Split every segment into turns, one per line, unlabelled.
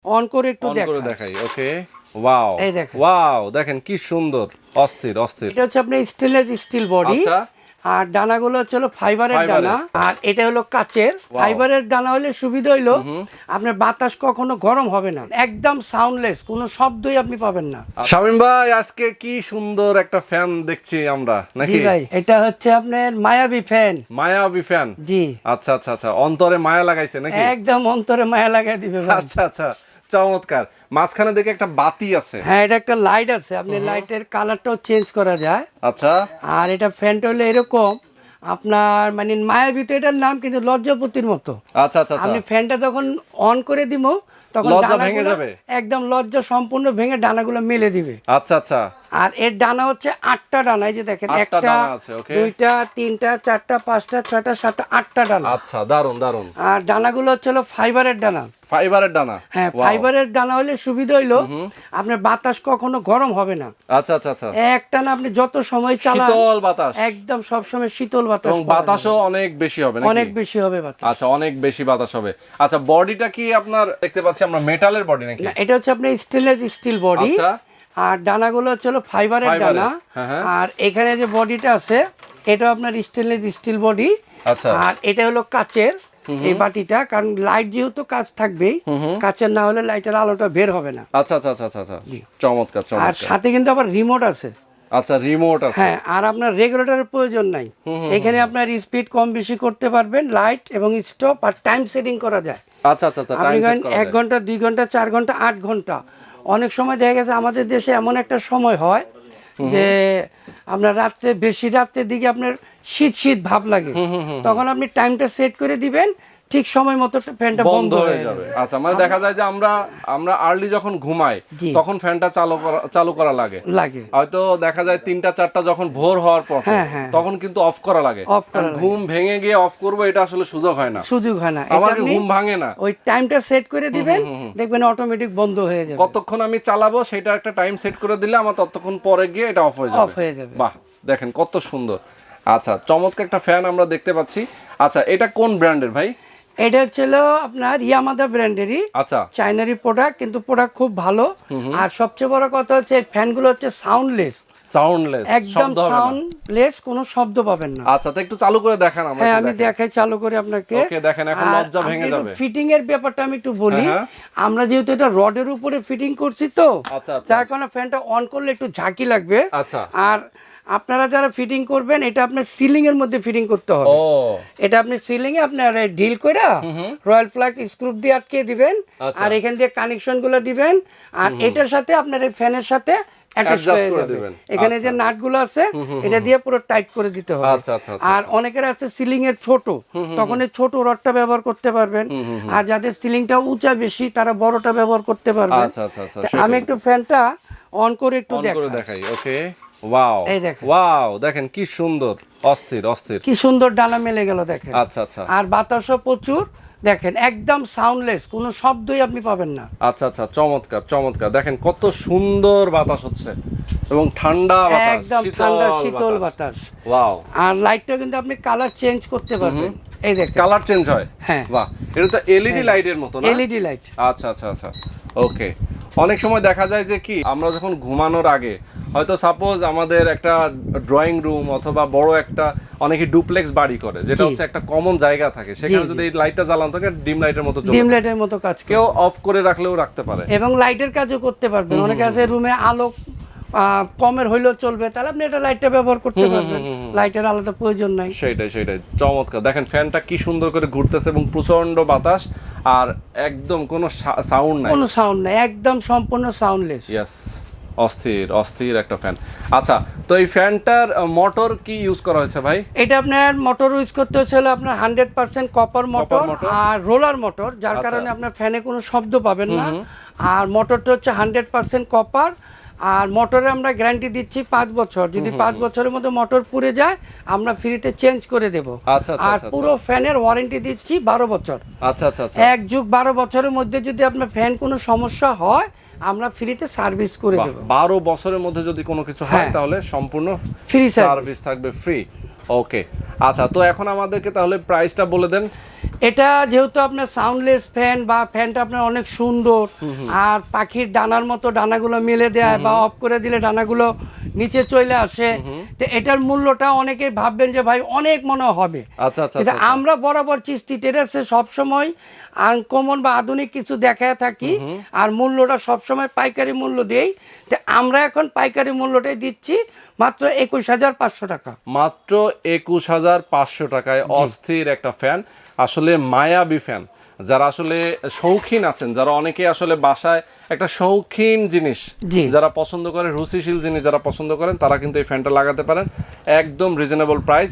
On করে একটু
দেখাই। ওকে, ওয়াও,
এই দেখেন।
ওয়াও, দেখেন কি সুন্দর, অস্থির অস্থির।
এটা হচ্ছে আপনার স্টেনলেস স্টিল বডি।
আচ্ছা,
আর ডানাগুলো হচ্ছে ফাইবারের ডানা, আর এটা হলো কাচের। ফাইবারের ডানা হলে সুবিধা হইলো আপনার বাতাস কখনো গরম হবে না, একদম সাউন্ডলেস, কোনো শব্দই আপনি পাবেন না।
শামীম ভাই, আজকে কি সুন্দর একটা ফ্যান দেখছি আমরা, নাকি?
জি ভাই, এটা হচ্ছে আপনার মায়াবী ফ্যান।
মায়াবী ফ্যান?
জি।
আচ্ছা আচ্ছা আচ্ছা, অন্তরে মায়া লাগাইছে নাকি?
একদম অন্তরে মায়া লাগাই দিবে ভাই।
আচ্ছা আচ্ছা, চমৎকার। মাঝখানে দেখে একটা বাতি আছে।
হ্যাঁ, এটা একটা লাইট আছে, আপনি লাইটের কালারটাও চেঞ্জ করা যায়।
আচ্ছা।
আর এটা ফ্যানটা হলো এরকম আপনার, মানে মায়াবী তো এটার নাম, কিন্তু লজ্জাপতির মতো।
আচ্ছা আচ্ছা,
আপনি ফ্যানটা যখন অন করে দিব তখন
লজ্জা ভেঙে যাবে,
একদম লজ্জা সম্পূর্ণ ভেঙে ডানাগুলো মেলে দিবে।
আচ্ছা আচ্ছা।
আর এর ডানা হচ্ছে 8টা ডানা, এই যে দেখেন, 1টা 2টা 3টা 4টা 5টা 6টা 7টা 8টা ডানা।
আচ্ছা, দারুন দারুন।
আর ডানাগুলো হচ্ছে ফাইবারের ডানা।
ফাইবারের ডানা?
হ্যাঁ, ফাইবারের ডানা হলে সুবিধা হইলো আপনার বাতাস কখনো গরম হবে না।
আচ্ছা আচ্ছা আচ্ছা,
একটানা আপনি যত সময় চালান
শীতল বাতাস,
একদম সব সময় শীতল বাতাস,
এবং বাতাসও অনেক বেশি হবে নাকি?
অনেক বেশি হবে বাতাস।
আচ্ছা, অনেক বেশি বাতাস হবে। আচ্ছা, বডিটা কি আপনার দেখতে পাচ্ছি আমরা মেটালের বডি নাকি?
না, এটা হচ্ছে আপনার স্টেনলেস স্টিল বডি।
আচ্ছা।
আর ডানাগুলো হচ্ছে ফাইবারের ডানা। আর এখানে যে বডিটা আছে এটা আপনার স্টেনলেস স্টিল বডি।
আচ্ছা।
আর এটা হলো কাচের এই বাটিটা, কারণ লাইট যেহেতু কাচ থাকবেই, কাচের না হলে লাইটের আলোটা বের হবে না।
আচ্ছা আচ্ছা আচ্ছা আচ্ছা, চমৎকার
আর
চমৎকার।
সাথে কিন্তু আবার রিমোট আছে।
আচ্ছা, রিমোট আছে।
হ্যাঁ, আর আপনার রেগুলেটরের প্রয়োজন নাই। এখানে আপনার স্পিড কম বেশি করতে পারবেন, লাইট এবং স্টপ আর টাইম সেটিং করা যায়।
আচ্ছা আচ্ছা,
আপনি 1 ঘন্টা 2 ঘন্টা 4 ঘন্টা 8 ঘন্টা। অনেক সময় দেখা গেছে আমাদের দেশে এমন একটা সময় হয় যে আপনার রাত্রে, বেশি রাত্রের দিকে আপনার শীত শীত ভাব লাগে, তখন আপনি টাইমটা সেট করে দিবেন, ঠিক সময় মতো ফ্যানটা বন্ধ হয়ে যাবে।
আচ্ছা, মানে দেখা যায় যে আমরা আর্লি যখন ঘুমাই তখন ফ্যানটা চালু করা লাগে। হয়তো দেখা যায় 3টা 4টা যখন ভোর হওয়ার পর তখন কিন্তু অফ করা লাগে। ঘুম ভেঙে গিয়ে অফ করব, এটা আসলে সুযোগ হয় না। আমার ঘুম ভাঙে না।
ওই টাইমটা সেট করে দিবেন, দেখবেন অটোমেটিক বন্ধ হয়ে যাবে।
কতক্ষণ আমি চালাবো সেটা একটা টাইম সেট করে দিলে আমার ততক্ষণ পরে গিয়ে এটা অফ হয়ে যাবে। বাহ, দেখেন কত সুন্দর। আচ্ছা, চমৎকার একটা ফ্যান আমরা দেখতে পাচ্ছি। আচ্ছা, এটা কোন ব্র্যান্ডের ভাই?
এটা ছিল আপনার ইয়ামাদা ব্র্যান্ডেরই।
আচ্ছা,
চাইনারি প্রোডাক্ট, কিন্তু প্রোডাক্ট খুব ভালো। আর সবচেয়ে বড় কথা হচ্ছে এই ফ্যানগুলো হচ্ছে সাউন্ডলেস, একদম সাউন্ডলেস, কোনো শব্দ পাবেন না।
আচ্ছা, তো একটু চালু করে দেখান আমরা।
হ্যাঁ, আমি দেখাই চালু করে আপনাকে।
ওকে, দেখেন এখন লজ্জা ভেঙে যাবে।
ফিটিং এর ব্যাপারটা আমি একটু বলি। আমরা যেহেতু এটা রডের উপরে ফিটিং করছি, তো যার কারণে ফ্যানটা অন করলে একটু ঝাঁকি লাগবে।
আচ্ছা।
আর আপনারা যারা ফিটিং করবেন, এটা আপনার সিলিং এর মধ্যে ফিটিং করতে হবে। এটা আপনি সিলিং এ আপনার ডিল করে রয়্যাল ফ্ল্যাগ স্ক্রু দিয়ে আটকে দিবেন, আর এখান দিয়ে কানেকশন গুলো দিবেন, আর এটার সাথে আপনার এই ফ্যানের সাথে এখানে যে নাট গুলো আছে এটা দিয়ে পুরো টাইট করে দিতে হবে। আর অনেকের আছে সিলিং এর ছোট, তখন এই ছোট রডটা ব্যবহার করতে পারবেন। আর যাদের সিলিংটা উঁচা বেশি, তারা বড়টা ব্যবহার করতে পারবেন। আমি একটু ফ্যানটা অন করে একটু
দেখাই। ওকে, ওয়াও, ওয়াও, দেখেন কি সুন্দর, অস্থির অস্থির,
কি সুন্দর ডানা মেলে গেল দেখেন।
আচ্ছা আচ্ছা।
আর বাতাসও প্রচুর, দেখেন একদম সাউন্ডলেস, কোনো শব্দই আপনি পাবেন না।
আচ্ছা আচ্ছা, চমৎকার চমৎকার। দেখেন কত সুন্দর বাতাস হচ্ছে এবং ঠান্ডা বাতাস,
একদম ঠান্ডা শীতল বাতাস।
ওয়াও।
আর লাইটটা কিন্তু আপনি কালার চেঞ্জ করতে পারবেন, এই দেখেন
কালার চেঞ্জ হয়।
হ্যাঁ,
বাহ, এটা তো এলইডি লাইটের মতো না?
LED light.
আচ্ছা আচ্ছা আচ্ছা, ওকে। অনেক সময় দেখা যায় যে কি, আমরা যখন ঘুমানোর আগে হয়তো সাপোজ আমাদের একটা ড্রয়িং রুম অথবা বড় একটা, অনেকে ডুপ্লেক্স বাড়ি করে, যেটা হচ্ছে একটা কমন জায়গা থাকে, সেখানে যদি এই লাইটটা জ্বালানো থাকে ডিম লাইটের মতো কাজ, কেউ অফ করে রাখলেও রাখতে পারে, এবং
লাইটের কাজও করতে পারবেন। অনেকে আছে রুমে আলো কমের হইলেও চলবে, তাহলে আপনি এটা লাইটটা ব্যবহার করতে পারবেন, লাইটের আলাদা প্রয়োজন নাই।
সেটাই চমৎকার। দেখেন ফ্যানটা কি সুন্দর করে ঘুরতেছে এবং প্রচন্ড বাতাস, আর একদম কোনো সাউন্ড নাই,
একদম সম্পূর্ণ সাউন্ডলেস।
ইয়েস, অস্থির একটা ফ্যান। আচ্ছা, তো এই ফ্যানটার মোটর কি ইউজ করা হয়েছে ভাই?
এটা আপনার মোটর ইউজ করতে হচ্ছিল আপনার 100% কপার মোটর আর রোলার মোটর, যার কারণে আপনার ফ্যানে কোনো শব্দ পাবেন না। আর মোটরটা হচ্ছে 100% কপার। আর মোটরে আমরা গ্যারান্টি দিচ্ছি 5 বছর। যদি 5 বছরের মধ্যে মোটর পুড়ে যায়, আমরা ফ্রিতে চেঞ্জ করে দেব। আর পুরো ফ্যানের ওয়ারেন্টি দিচ্ছি 12 বছর।
আচ্ছা আচ্ছা,
1 যুগ 12 বছরের মধ্যে যদি আপনার ফ্যান কোনো সমস্যা হয়, আমরা ফ্রিতে সার্ভিস করে দেব।
12 বছরের মধ্যে যদি কোনো কিছু হয়, তাহলে সম্পূর্ণ
ফ্রি
সার্ভিস থাকবে, ফ্রি। ওকে, আচ্ছা, তো এখন আমাদেরকে তাহলে প্রাইসটা বলে দেন।
এটা যেহেতু আপনার সাউন্ডলেস ফ্যান বা ফ্যানটা আপনার অনেক সুন্দর, আর পাখির ডানার মতো ডানাগুলো মেলে দেয় বা অফ করে দিলে ডানাগুলো নিচে চলে আসে, তো এটার মূল্যটা অনেকে ভাববেন যে ভাই অনেক মনে হবে।
আচ্ছা আচ্ছা
কিন্তু আমরা বরাবর চিশতি টেরাসে সবসময় আনকমন বা আধুনিক কিছু দেখায় থাকি, আর মূল্যটা সবসময় পাইকারি মূল্য দেই। তো আমরা এখন পাইকারি মূল্যটাই দিচ্ছি মাত্র 21,500 টাকা।
মাত্র 21,500 টাকায় অস্থির একটা ফ্যান, আসলে মায়াবী ফ্যান। যারা আসলে শৌখিন আছেন, যারা অনেকে আসলে বাসায় একটা শৌখিন জিনিস যারা পছন্দ করে, রুচিশীল জিনিস যারা পছন্দ করেন, তারা কিন্তু এই ফ্যানটা লাগাতে পারেন। একদম রিজনেবল প্রাইস।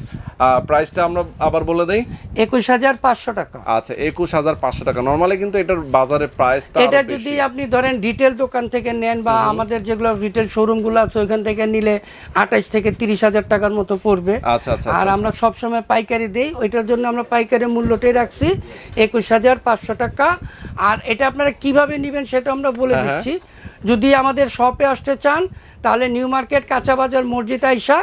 প্রাইসটা আমরা আবার বলে দেই,
21,500 টাকা।
আচ্ছা, 21,500 টাকা। নরমালি কিন্তু এটার বাজারে প্রাইস,
এটা যদি আপনি ধরেন রিটেল দোকান থেকে নেন বা আমাদের যেগুলো রিটেল শোরুমগুলো আছে ওইখান থেকে নিলে 28 থেকে 30,000 টাকার মতো পড়বে।
আচ্ছা আচ্ছা।
আর আমরা সবসময় পাইকারি দেই, ওইটার জন্য আমরা পাইকারি মূল্যটাই রাখছি 21,500 টাকা। আর এটা আপনারা কিভাবে নেবেন সেটা আমরা বলে দিচ্ছি। যদি আমাদের শপে আসতে চান তাহলে নিউ মার্কেট কাঁচা বাজার মসজিদ আইসা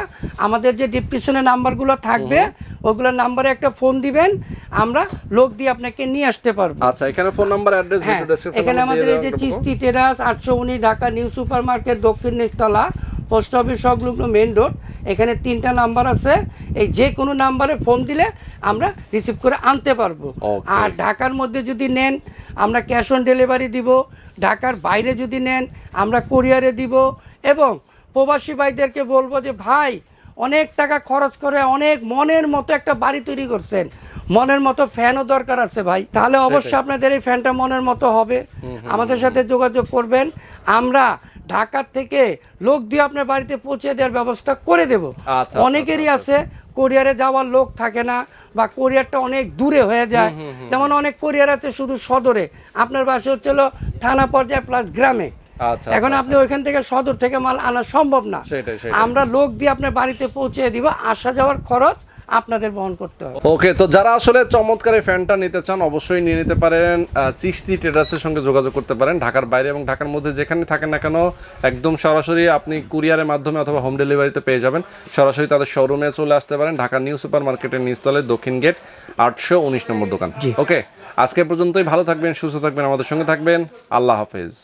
আমাদের যে ডিসক্রিপশনে নাম্বারগুলো থাকবে ওইগুলো নাম্বারে একটা ফোন দিবেন, আমরা লোক দিয়ে আপনাকে নিয়ে আসতে পারবো।
আচ্ছা, এখানে ফোন নাম্বার, অ্যাড্রেস, ভিডিও ডেসক্রিপশনে
এখানে আমাদের এই যে Chishti terrace 819 Dhaka new super market দক্ষিণ নিচতলা, পোস্ট অফিস সংলগ্ন মেইন রোড। এখানে 3টা নাম্বার আছে, এই যে কোনো নাম্বারে ফোন দিলে আমরা রিসিভ করে আনতে পারবো। আর ঢাকার মধ্যে যদি নেন আমরা ক্যাশ অন ডেলিভারি দিব, ঢাকার বাইরে যদি নেন আমরা কুরিয়ারে দিব। এবং প্রবাসী ভাইদেরকে বলবো যে ভাই অনেক টাকা খরচ করে অনেক মনের মতো একটা বাড়ি তৈরি করছেন, মনের মতো ফ্যানও দরকার আছে ভাই, তাহলে অবশ্যই আপনাদের এই ফ্যানটা মনের মতো হবে। আমাদের সাথে যোগাযোগ করবেন, আমরা ঢাকার থেকে লোক দিয়ে আপনার বাড়িতে পৌঁছে দেওয়ার ব্যবস্থা করে দেব। অনেকেরই আছে কোরিয়ারে যাওয়ার লোক থাকে না বা কোরিয়ারটা অনেক দূরে হয়ে যায়, যেমন অনেক কোরিয়ার আছে শুধু সদরে, আপনার বাসা হচ্ছিল থানা পর্যায়ে প্লাস গ্রামে। এখন আপনি ওইখান থেকে সদর থেকে মাল আনা সম্ভব না, আমরা লোক দিয়ে আপনার বাড়িতে পৌঁছে দিব, আসা যাওয়ার খরচ আপনাদের বহন করতে হবে।
ওকে, তো যারা আসলে চমৎকার এই ফ্যানটা নিতে চান অবশ্যই নিয়ে নিতে পারেন, চিশতি ট্রেডার্সের সঙ্গে যোগাযোগ করতে পারেন। ঢাকার বাইরে এবং ঢাকার মধ্যে যেখানে থাকেন না কেন একদম সরাসরি আপনি কুরিয়ারের মাধ্যমে অথবা হোম ডেলিভারিতে পেয়ে যাবেন। সরাসরি তাদের শোরুমে চলে আসতে পারেন, ঢাকা নিউ সুপার মার্কেটের নিচতলে দক্ষিণ গেট 819 নম্বর দোকান। ওকে, আজকে পর্যন্তই। ভালো থাকবেন, সুস্থ থাকবেন, আমাদের সঙ্গে থাকবেন। আল্লাহ হাফেজ।